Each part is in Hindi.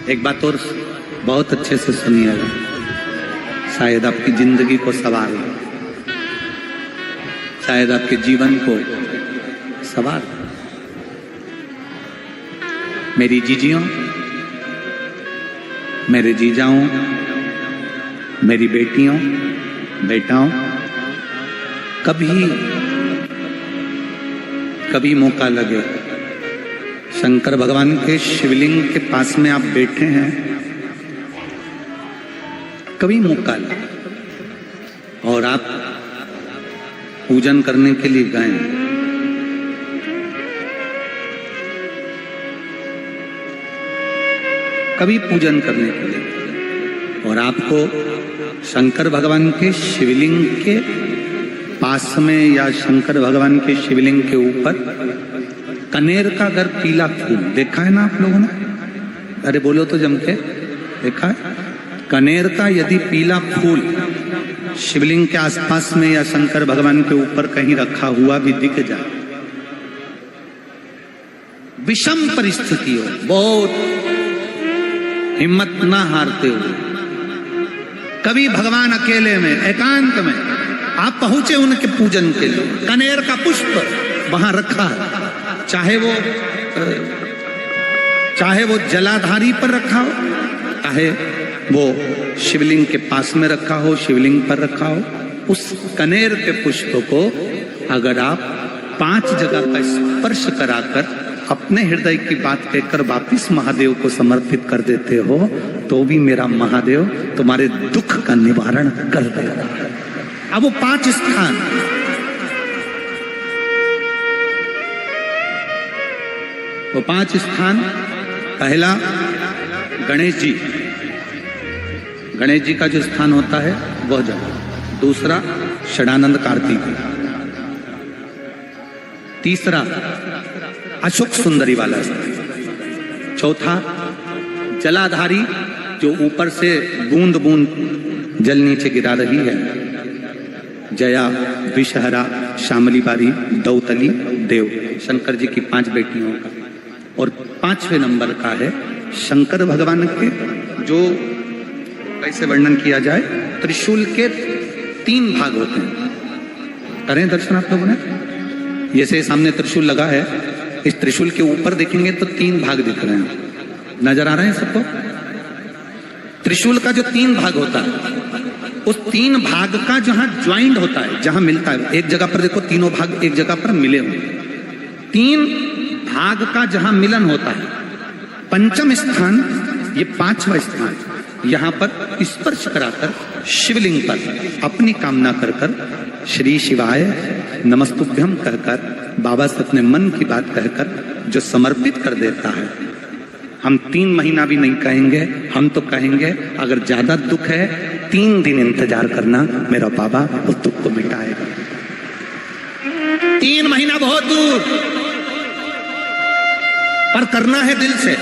एक बात और बहुत अच्छे से सुनिएगा, शायद आपकी जिंदगी को सवार ले, शायद आपके जीवन को सवार। मेरी जीजियों, मेरे जीजाओं, मेरी बेटियों, बेटाओं, कभी मौका लगे, शंकर भगवान के शिवलिंग के पास में आप बैठे हैं, कभी मौका लगे और आप पूजन करने के लिए गए, कभी पूजन करने के लिए, और आपको शंकर भगवान के शिवलिंग के पास में या शंकर भगवान के शिवलिंग के ऊपर कनेर का अगर पीला फूल देखा है ना आप लोगों ने? अरे बोलो तो जम के, देखा है? कनेर का यदि पीला फूल शिवलिंग के आसपास में या शंकर भगवान के ऊपर कहीं रखा हुआ भी दिख जाए, विषम परिस्थिति हो, बहुत हिम्मत ना हारते हो, कभी भगवान अकेले में एकांत में आप पहुंचे उनके पूजन के लिए, कनेर का पुष्प वहां रखा है, चाहे वो जलाधारी पर रखा हो, चाहे वो शिवलिंग के पास में रखा हो, शिवलिंग पर रखा हो, उस कनेर के पुष्प को अगर आप 5 जगह का स्पर्श कराकर अपने हृदय की बात कहकर वापिस महादेव को समर्पित कर देते हो, तो भी मेरा महादेव तुम्हारे दुख का निवारण कर देगा। अब वो 5 स्थान, वो 5 स्थान, पहला गणेश जी, गणेश जी का जो स्थान होता है वह जगह, दूसरा षडानंद कार्तिक, तीसरा अशोक सुंदरी वाला स्थान, चौथा जलाधारी जो ऊपर से बूंद बूंद जल नीचे गिरा रही है, जया, विषहरा, शामली बारी, दौतली, देव, शंकर जी की 5 बेटियों का, और 5वें नंबर का है शंकर भगवान के, जो कैसे वर्णन किया जाए, त्रिशूल के 3 भाग होते हैं। करें दर्शन आप लोगों ने? जैसे सामने त्रिशूल लगा है, इस त्रिशूल के ऊपर देखेंगे तो 3 भाग दिख रहे हैं, नजर आ रहे हैं सबको? त्रिशूल का जो 3 भाग होता है, उस 3 भाग का जहां ज्वाइंट होता है, जहां मिलता है, एक जगह पर देखो तीनों भाग एक जगह पर मिले हुए, 3 भाग का जहां मिलन होता है, 5वां स्थान, ये 5वां स्थान, यहां पर स्पर्श कराकर शिवलिंग पर अपनी कामना कर कर श्री शिवाय नमस्तुभ्यम कहकर बाबा से अपने मन की बात कहकर जो समर्पित कर देता है, हम 3 महीना भी नहीं कहेंगे, हम तो कहेंगे अगर ज्यादा दुख है 3 दिन इंतजार करना, मेरा बाबा उस दुख को मिटाएगा। 3 महीना बहुत दूर, पर करना है दिल से,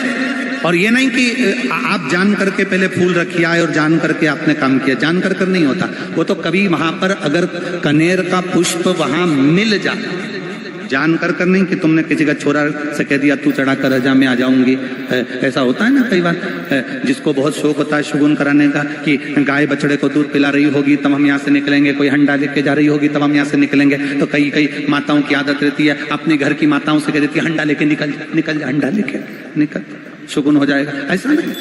और ये नहीं कि आप जान करके पहले फूल रखिए आए और जान करके आपने काम किया, जान कर नहीं होता वो तो, कभी वहां पर अगर कनेर का पुष्प वहां मिल जाए, जान कर नहीं कि तुमने किसी का छोरा से कह दिया तू चढ़ा कर जा मैं आ जाऊंगी, ऐसा होता है ना कई बार, जिसको बहुत शौक होता है शगुन कराने का, कि गाय बछड़े को दूध पिला रही होगी तब हम यहाँ से निकलेंगे, कोई हंडा लेके जा रही होगी तब हम यहाँ से निकलेंगे, तो कई माताओं की आदत रहती है, अपने घर की माताओं से कह देती है हंडा लेके निकल जा, हंडा लेके निकल, शगुन हो जाएगा। ऐसा नहीं,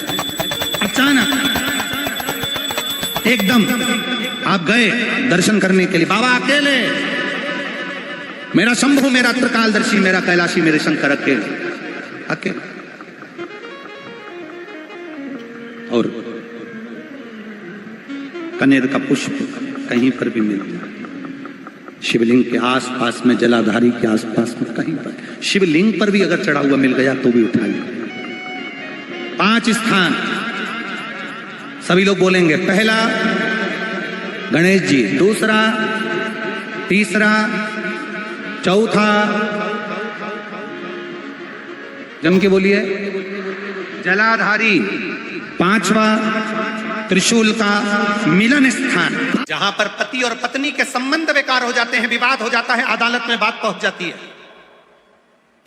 अचानक एकदम आप गए दर्शन करने के लिए, बाबा अकेले, मेरा शंभु, मेरा त्रिकालदर्शी, मेरा कैलाशी, मेरे शंकर अकेले, और कनेर का पुष्प कहीं पर भी मिल जाए, शिवलिंग के आसपास में, जलाधारी के आसपास में, कहीं पर, शिवलिंग पर भी अगर चढ़ा हुआ मिल गया तो भी उठा लिया। 5 स्थान सभी लोग बोलेंगे, पहला गणेश जी, दूसरा, तीसरा, चौथा, जम के बोलिए, जलाधारी, 5वां त्रिशूल का मिलन स्थान, जहां पर पति और पत्नी के संबंध बेकार हो जाते हैं, विवाद हो जाता है, अदालत में बात पहुंच जाती है,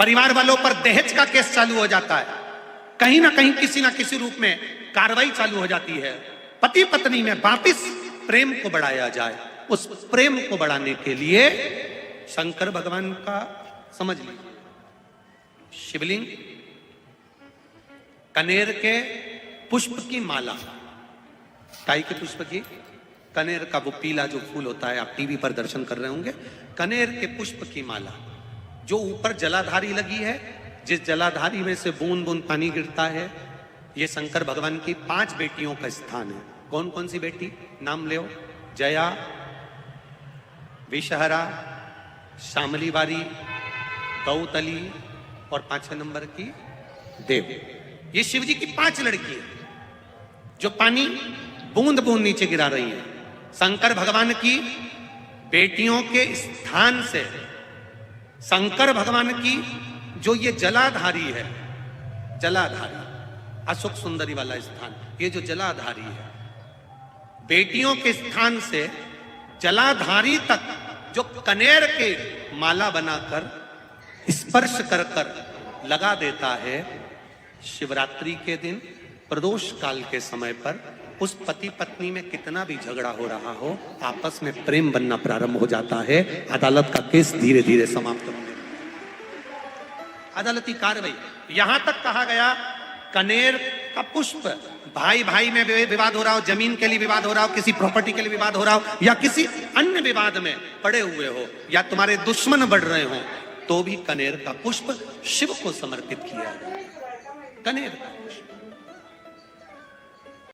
परिवार वालों पर दहेज का केस चालू हो जाता है, कहीं ना कहीं किसी ना किसी रूप में कार्रवाई चालू हो जाती है। पति पत्नी में वापिस प्रेम को बढ़ाया जाए, उस प्रेम को बढ़ाने के लिए शंकर भगवान का समझ लीजिए शिवलिंग, कनेर के पुष्प की माला, काई के पुष्प की, कनेर का वो पीला जो फूल होता है, आप टीवी पर दर्शन कर रहे होंगे, कनेर के पुष्प की माला जो ऊपर जलाधारी लगी है, जिस जलाधारी में से बूंद बूंद पानी गिरता है, ये शंकर भगवान की 5 बेटियों का स्थान है। कौन कौन सी बेटी नाम ले? जया, विषहरा, शामली बारी, गौतली और 5वें नंबर की देव। ये शिव जी की 5 लड़की है जो पानी बूंद बूंद नीचे गिरा रही है। शंकर भगवान की बेटियों के स्थान से शंकर भगवान की जो ये जलाधारी है, जलाधारी अशोक सुंदरी वाला स्थान, ये जो जलाधारी है, बेटियों के स्थान से जलाधारी तक जो कनेर के माला बनाकर स्पर्श कर कर लगा देता है, शिवरात्रि के दिन प्रदोष काल के समय पर उस पति पत्नी में कितना भी झगड़ा हो रहा हो, आपस में प्रेम बनना प्रारंभ हो जाता है। अदालत का केस धीरे धीरे समाप्त होने, अदालती कार्रवाई। यहां तक कहा गया कनेर का पुष्प, भाई भाई में विवाद हो रहा हो, जमीन के लिए विवाद हो रहा हो, किसी प्रॉपर्टी के लिए विवाद हो रहा हो, या किसी अन्य विवाद में पड़े हुए हो, या तुम्हारे दुश्मन बढ़ रहे हो, तो भी कनेर का पुष्प शिव को समर्पित किया जाए। कनेर